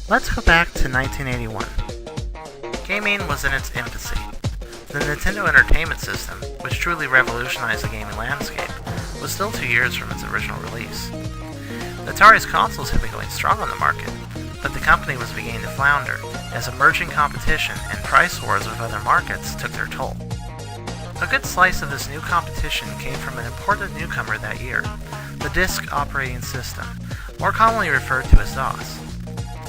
Let's go back to 1981. Gaming was in its infancy. The Nintendo Entertainment System, which truly revolutionized the gaming landscape, was still 2 years from its original release. Atari's consoles had been going strong on the market, but the company was beginning to flounder as emerging competition and price wars with other markets took their toll. A good slice of this new competition came from an important newcomer that year, the Disk Operating System, more commonly referred to as DOS.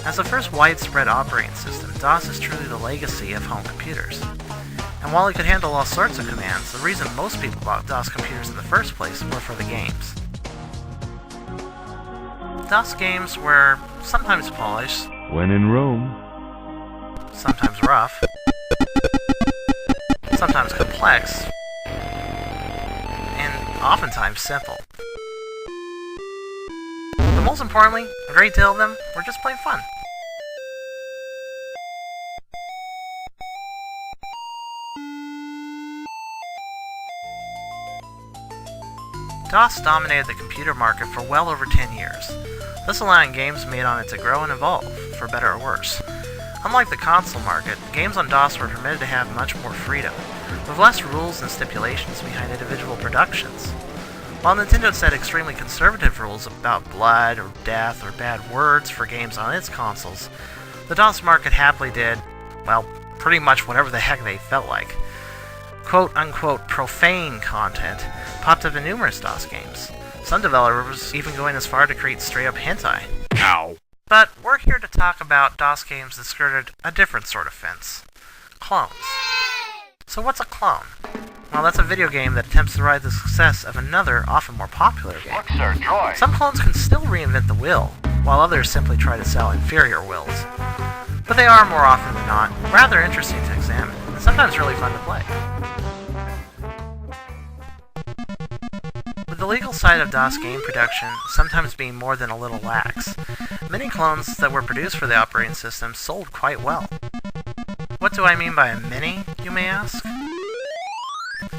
As the first widespread operating system, DOS is truly the legacy of home computers. And while it could handle all sorts of commands, the reason most people bought DOS computers in the first place were for the games. DOS games were sometimes polished, when in Rome, sometimes rough, sometimes complex, and oftentimes simple. But most importantly, a great deal of them were just plain fun. DOS dominated the computer market for well over 10 years, thus allowing games made on it to grow and evolve, for better or worse. Unlike the console market, games on DOS were permitted to have much more freedom, with less rules and stipulations behind individual productions. While Nintendo set extremely conservative rules about blood or death or bad words for games on its consoles, the DOS market happily did, well, pretty much whatever the heck they felt like. Quote-unquote profane content popped up in numerous DOS games, some developers even going as far to create straight-up hentai. ow, But we're here to talk about DOS games that skirted a different sort of fence. Clones. So what's a clone? Well, that's a video game that attempts to ride the success of another, often more popular game. what's their joy? Some clones can still reinvent the wheel, while others simply try to sell inferior wheels. But they are, more often than not, rather interesting to examine, and sometimes really fun to play. With the legal side of DOS game production sometimes being more than a little lax, many clones that were produced for the operating system sold quite well. What do I mean by a mini, you may ask?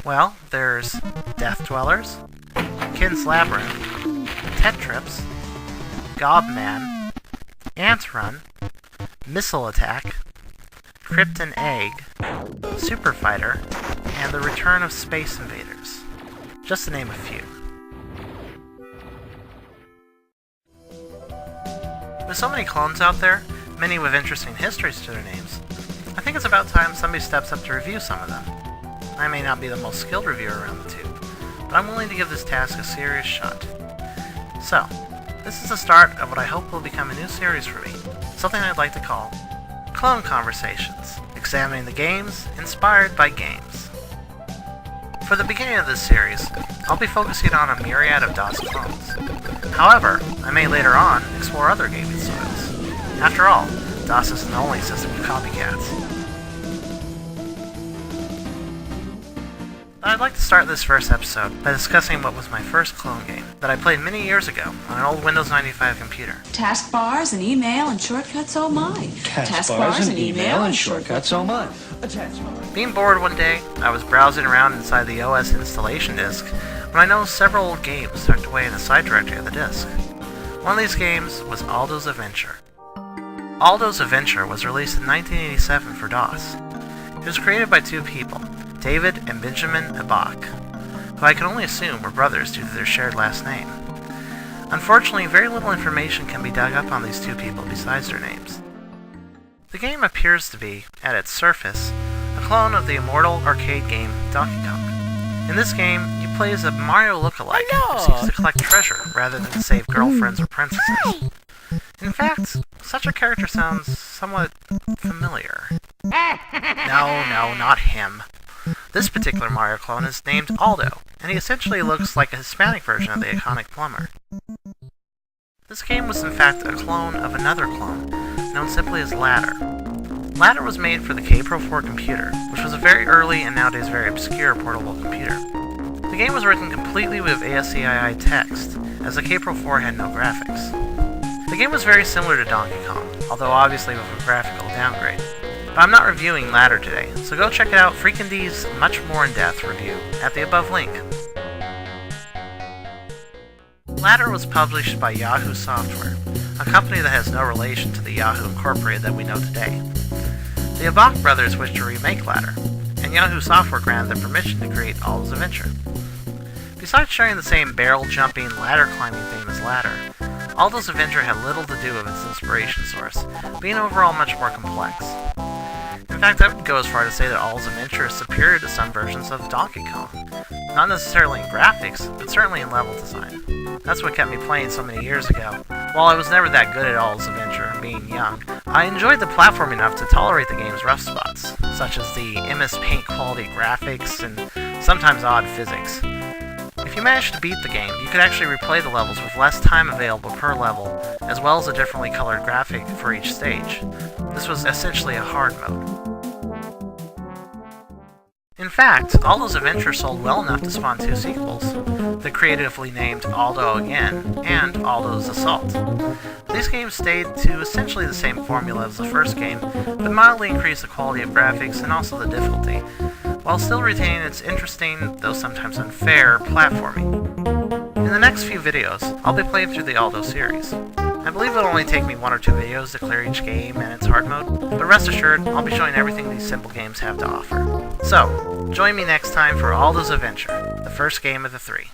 Well, there's Death Dwellers, Kin's Labyrinth, Tetrips, Gobman, Antrun, Missile Attack, Krypton Egg, Super Fighter, and The Return of Space Invaders, just to name a few. With so many clones out there, many with interesting histories to their names, I think it's about time somebody steps up to review some of them. I may not be the most skilled reviewer around the tube, but I'm willing to give this task a serious shot. So, this is the start of what I hope will become a new series for me, something I'd like to call Clone Conversations, examining the games inspired by games. For the beginning of this series, I'll be focusing on a myriad of DOS clones. However, I may later on explore other gaming styles. After all, DOS isn't the only system with copycats. I'd like to start this first episode by discussing what was my first clone game that I played many years ago on an old Windows 95 computer. Taskbars and email and shortcuts, oh my. Taskbars and email and shortcuts, oh my. A taskbar. Being bored one day, I was browsing around inside the OS installation disk when I noticed several old games tucked away in the side directory of the disk. One of these games was Aldo's Adventure. Aldo's Adventure was released in 1987 for DOS. It was created by two people, David and Benjamin Ebach, who I can only assume were brothers due to their shared last name. Unfortunately, very little information can be dug up on these two people besides their names. The game appears to be, at its surface, a clone of the immortal arcade game Donkey Kong. In this game, you play as a Mario lookalike who seeks to collect treasure rather than to save girlfriends or princesses. In fact, such a character sounds somewhat familiar. No, not him. This particular Mario clone is named Aldo, and he essentially looks like a Hispanic version of the iconic plumber. This game was in fact a clone of another clone, known simply as Ladder. Ladder was made for the K-Pro 4 computer, which was a very early and nowadays very obscure portable computer. The game was written completely with ASCII text, as the K-Pro 4 had no graphics. The game was very similar to Donkey Kong, although obviously with a graphical downgrade. But I'm not reviewing Ladder today, so go check it out Freakin' D's much more in-depth review at the above link. Ladder was published by Yahoo Software, a company that has no relation to the Yahoo Incorporated that we know today. The Abach brothers wished to remake Ladder, and Yahoo Software granted them permission to create Aldo's Adventure. Besides sharing the same barrel-jumping, ladder-climbing theme as Ladder, Aldo's Adventure had little to do with its inspiration source, being overall much more complex. In fact, I would go as far to say that Aldo's Adventure is superior to some versions of Donkey Kong. Not necessarily in graphics, but certainly in level design. That's what kept me playing so many years ago. While I was never that good at Aldo's Adventure, being young, I enjoyed the platform enough to tolerate the game's rough spots, such as the MS Paint quality graphics and sometimes odd physics. If you managed to beat the game, you could actually replay the levels with less time available per level, as well as a differently colored graphic for each stage. This was essentially a hard mode. In fact, Aldo's Adventure sold well enough to spawn 2 sequels, the creatively named Aldo Again and Aldo's Assault. These games stayed to essentially the same formula as the first game, but mildly increased the quality of graphics and also the difficulty, while still retaining its interesting, though sometimes unfair, platforming. In the next few videos, I'll be playing through the Aldo series. I believe it'll only take me 1 or 2 videos to clear each game and its hard mode, but rest assured, I'll be showing everything these simple games have to offer. So, join me next time for Aldo's Adventure, the first game of the 3.